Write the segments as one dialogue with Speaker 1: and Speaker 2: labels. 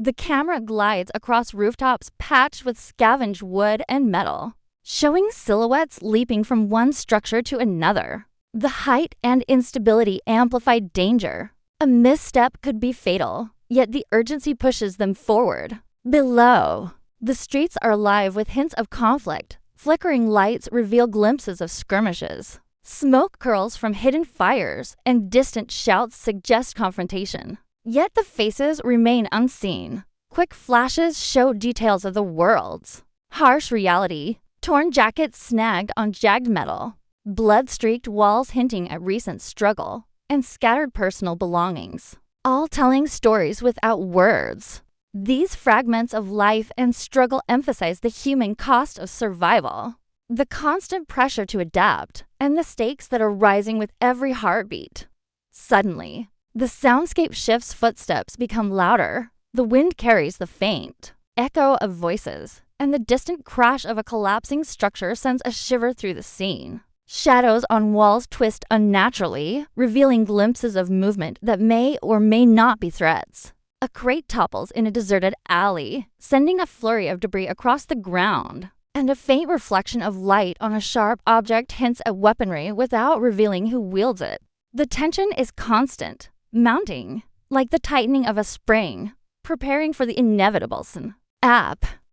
Speaker 1: The camera glides across rooftops patched with scavenged wood and metal, showing silhouettes leaping from one structure to another. The height and instability amplify danger. A misstep could be fatal, yet the urgency pushes them forward. Below, the streets are alive with hints of conflict. Flickering lights reveal glimpses of skirmishes. Smoke curls from hidden fires, and distant shouts suggest confrontation. Yet the faces remain unseen. Quick flashes show details of the worlds. Harsh reality, torn jackets snagged on jagged metal, blood-streaked walls hinting at recent struggle, and scattered personal belongings, all telling stories without words. These fragments of life and struggle emphasize the human cost of survival, the constant pressure to adapt, and the stakes that are rising with every heartbeat. Suddenly, the soundscape shifts, footsteps become louder. The wind carries the faint echo of voices, and the distant crash of a collapsing structure sends a shiver through the scene. Shadows on walls twist unnaturally, revealing glimpses of movement that may or may not be threats. A crate topples in a deserted alley, sending a flurry of debris across the ground, and a faint reflection of light on a sharp object hints at weaponry without revealing who wields it. The tension is constant, mounting, like the tightening of a spring, preparing for the inevitable.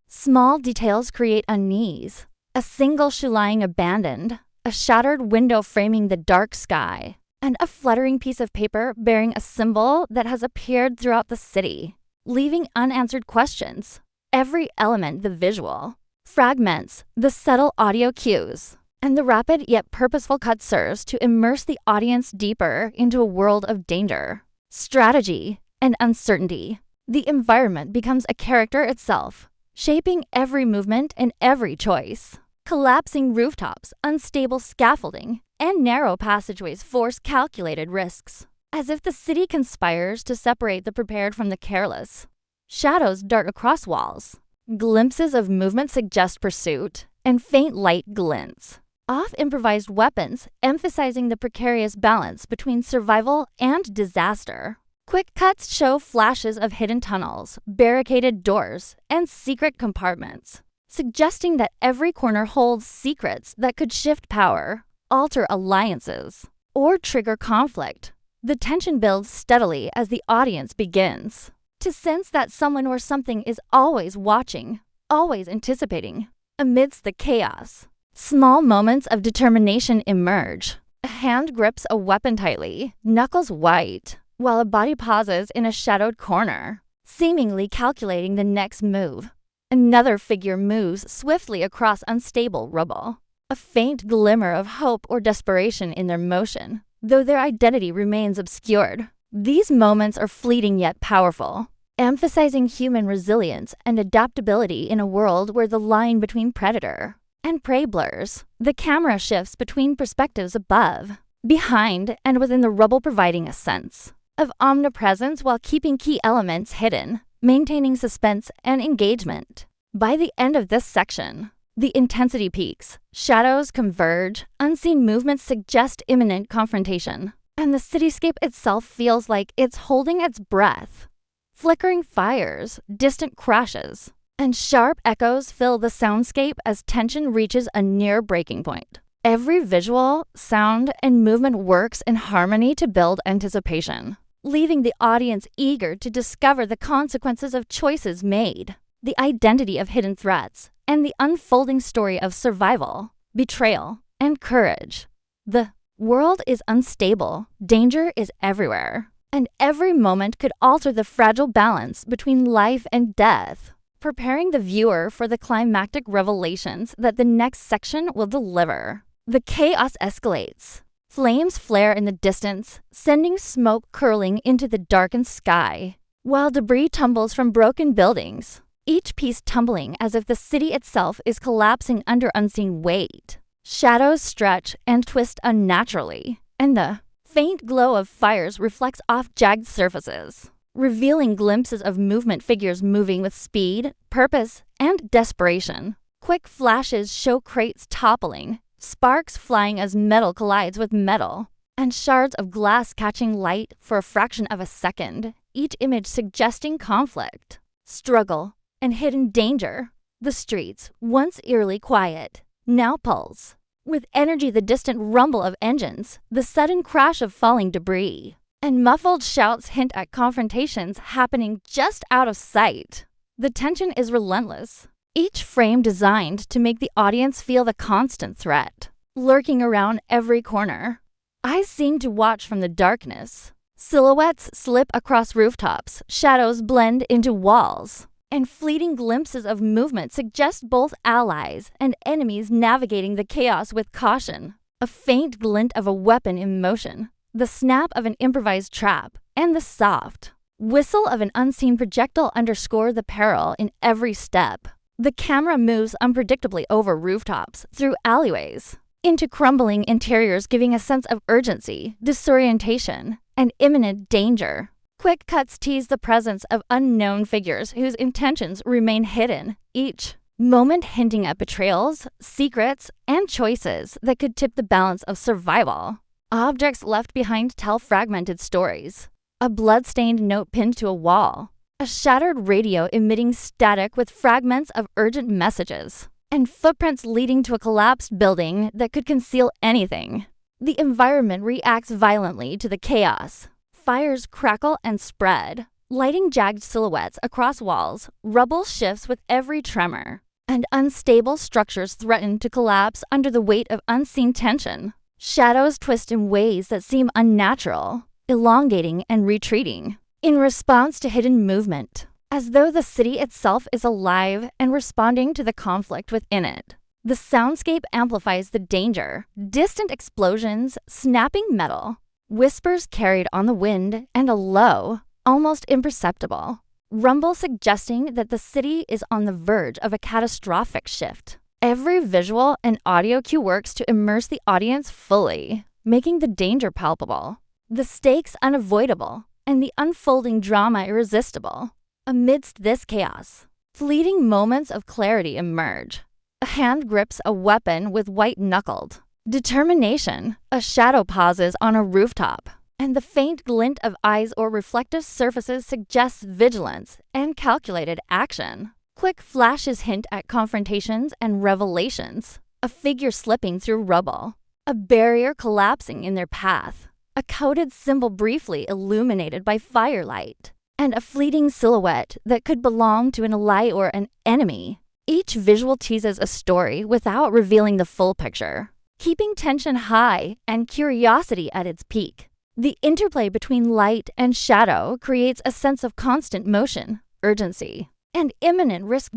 Speaker 1: Small details create unease. A single shoe lying abandoned, a shattered window framing the dark sky, and a fluttering piece of paper bearing a symbol that has appeared throughout the city, leaving unanswered questions. Every element, the visual, fragments, the subtle audio cues, and the rapid yet purposeful cut serves to immerse the audience deeper into a world of danger, strategy, and uncertainty. The environment becomes a character itself, shaping every movement and every choice. Collapsing rooftops, unstable scaffolding, and narrow passageways force calculated risks, as if the city conspires to separate the prepared from the careless. Shadows dart across walls. Glimpses of movement suggest pursuit, and faint light glints off improvised weapons, emphasizing the precarious balance between survival and disaster. Quick cuts show flashes of hidden tunnels, barricaded doors, and secret compartments, suggesting that every corner holds secrets that could shift power, alter alliances, or trigger conflict. The tension builds steadily as the audience begins to sense that someone or something is always watching, always anticipating. Amidst the chaos, small moments of determination emerge. A hand grips a weapon tightly, knuckles white, while a body pauses in a shadowed corner, seemingly calculating the next move. Another figure moves swiftly across unstable rubble, a faint glimmer of hope or desperation in their motion, though their identity remains obscured. These moments are fleeting yet powerful, emphasizing human resilience and adaptability in a world where the line between predator and prey blurs. The camera shifts between perspectives above, behind, and within the rubble, providing a sense of omnipresence while keeping key elements hidden, maintaining suspense and engagement. By the end of this section, the intensity peaks, shadows converge, unseen movements suggest imminent confrontation, and the cityscape itself feels like it's holding its breath. Flickering fires, distant crashes, and sharp echoes fill the soundscape as tension reaches a near breaking point. Every visual, sound, and movement works in harmony to build anticipation, leaving the audience eager to discover the consequences of choices made, the identity of hidden threats, and the unfolding story of survival, betrayal, and courage. The world is unstable, danger is everywhere, and every moment could alter the fragile balance between life and death, preparing the viewer for the climactic revelations that the next section will deliver. The chaos escalates. Flames flare in the distance, sending smoke curling into the darkened sky, while debris tumbles from broken buildings, each piece tumbling as if the city itself is collapsing under unseen weight. Shadows stretch and twist unnaturally, and the faint glow of fires reflects off jagged surfaces, revealing glimpses of movement, figures moving with speed, purpose, and desperation. Quick flashes show crates toppling, sparks flying as metal collides with metal, and shards of glass catching light for a fraction of a second, each image suggesting conflict, struggle, and hidden danger. The streets, once eerily quiet, now pulse with energy, the distant rumble of engines, the sudden crash of falling debris, and muffled shouts hint at confrontations happening just out of sight. The tension is relentless, each frame designed to make the audience feel the constant threat, lurking around every corner. Eyes seem to watch from the darkness. Silhouettes slip across rooftops, shadows blend into walls, and fleeting glimpses of movement suggest both allies and enemies navigating the chaos with caution. A faint glint of a weapon in motion, the snap of an improvised trap, and the soft whistle of an unseen projectile underscore the peril in every step. The camera moves unpredictably over rooftops, through alleyways, into crumbling interiors, giving a sense of urgency, disorientation, and imminent danger. Quick cuts tease the presence of unknown figures whose intentions remain hidden, each moment hinting at betrayals, secrets, and choices that could tip the balance of survival. Objects left behind tell fragmented stories. A blood-stained note pinned to a wall, a shattered radio emitting static with fragments of urgent messages, and footprints leading to a collapsed building that could conceal anything. The environment reacts violently to the chaos. Fires crackle and spread, lighting jagged silhouettes across walls. Rubble shifts with every tremor, and unstable structures threaten to collapse under the weight of unseen tension. Shadows twist in ways that seem unnatural, elongating and retreating, in response to hidden movement, as though the city itself is alive and responding to the conflict within it. The soundscape amplifies the danger. Distant explosions, snapping metal, whispers carried on the wind, and a low, almost imperceptible rumble suggesting that the city is on the verge of a catastrophic shift. Every visual and audio cue works to immerse the audience fully, making the danger palpable, the stakes unavoidable, and the unfolding drama irresistible. Amidst this chaos, fleeting moments of clarity emerge. A hand grips a weapon with white-knuckled determination. A shadow pauses on a rooftop, and the faint glint of eyes or reflective surfaces suggests vigilance and calculated action. Quick flashes hint at confrontations and revelations. A figure slipping through rubble, a barrier collapsing in their path, a coded symbol briefly illuminated by firelight, and a fleeting silhouette that could belong to an ally or an enemy. Each visual teases a story without revealing the full picture, keeping tension high and curiosity at its peak. The interplay between light and shadow creates a sense of constant motion, urgency, and imminent risk.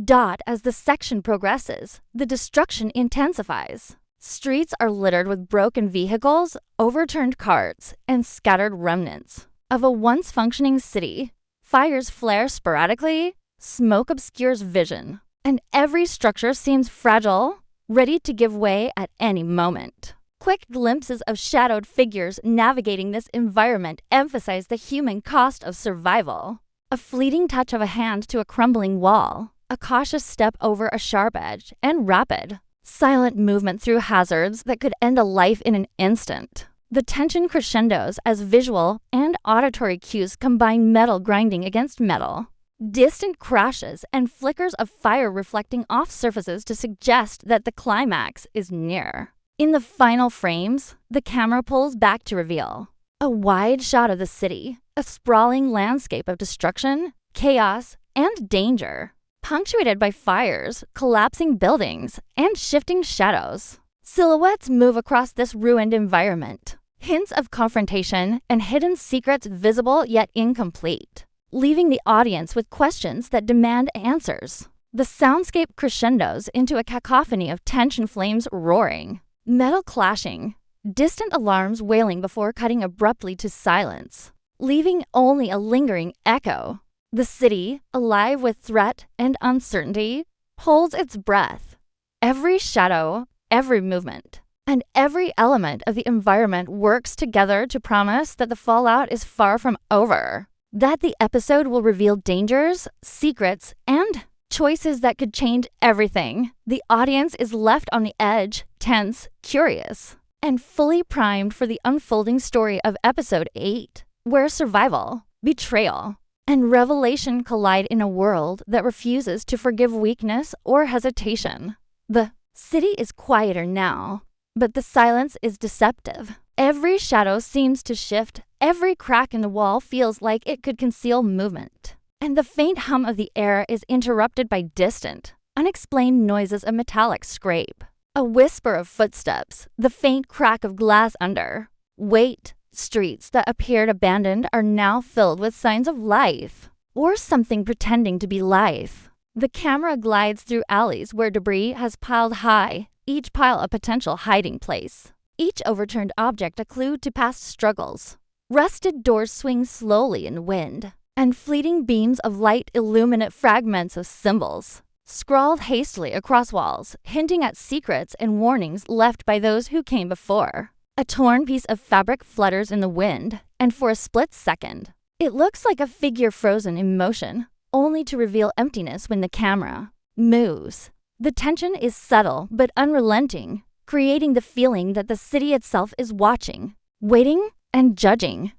Speaker 1: As the section progresses, the destruction intensifies. Streets are littered with broken vehicles, overturned carts, and scattered remnants of a once functioning city. Fires flare sporadically, smoke obscures vision, and every structure seems fragile, ready to give way at any moment. Quick glimpses of shadowed figures navigating this environment emphasize the human cost of survival. A fleeting touch of a hand to a crumbling wall, a cautious step over a sharp edge, and rapid, silent movement through hazards that could end a life in an instant. The tension crescendos as visual and auditory cues combine, metal grinding against metal, distant crashes, and flickers of fire reflecting off surfaces to suggest that the climax is near. In the final frames, the camera pulls back to reveal a wide shot of the city, a sprawling landscape of destruction, chaos, and danger, punctuated by fires, collapsing buildings, and shifting shadows. Silhouettes move across this ruined environment, hints of confrontation and hidden secrets visible yet incomplete, leaving the audience with questions that demand answers. The soundscape crescendos into a cacophony of tension flames roaring, metal clashing, distant alarms wailing before cutting abruptly to silence, leaving only a lingering echo. The city, alive with threat and uncertainty, holds its breath. Every shadow, every movement, and every element of the environment works together to promise that the fallout is far from over, that the episode will reveal dangers, secrets, and choices that could change everything. The audience is left on the edge, tense, curious, and fully primed for the unfolding story of Episode 8, where survival, betrayal, and revelation collide in a world that refuses to forgive weakness or hesitation. The city is quieter now, but the silence is deceptive. Every shadow seems to shift, every crack in the wall feels like it could conceal movement, and the faint hum of the air is interrupted by distant, unexplained noises of metallic scrape. A whisper of footsteps, the faint crack of glass under. Wait, streets that appeared abandoned are now filled with signs of life, or something pretending to be life. The camera glides through alleys where debris has piled high, each pile a potential hiding place. Each overturned object a clue to past struggles. Rusted doors swing slowly in the wind, and fleeting beams of light illuminate fragments of symbols, scrawled hastily across walls, hinting at secrets and warnings left by those who came before. A torn piece of fabric flutters in the wind, and for a split second, it looks like a figure frozen in motion, only to reveal emptiness when the camera moves. The tension is subtle but unrelenting, creating the feeling that the city itself is watching, waiting, and judging.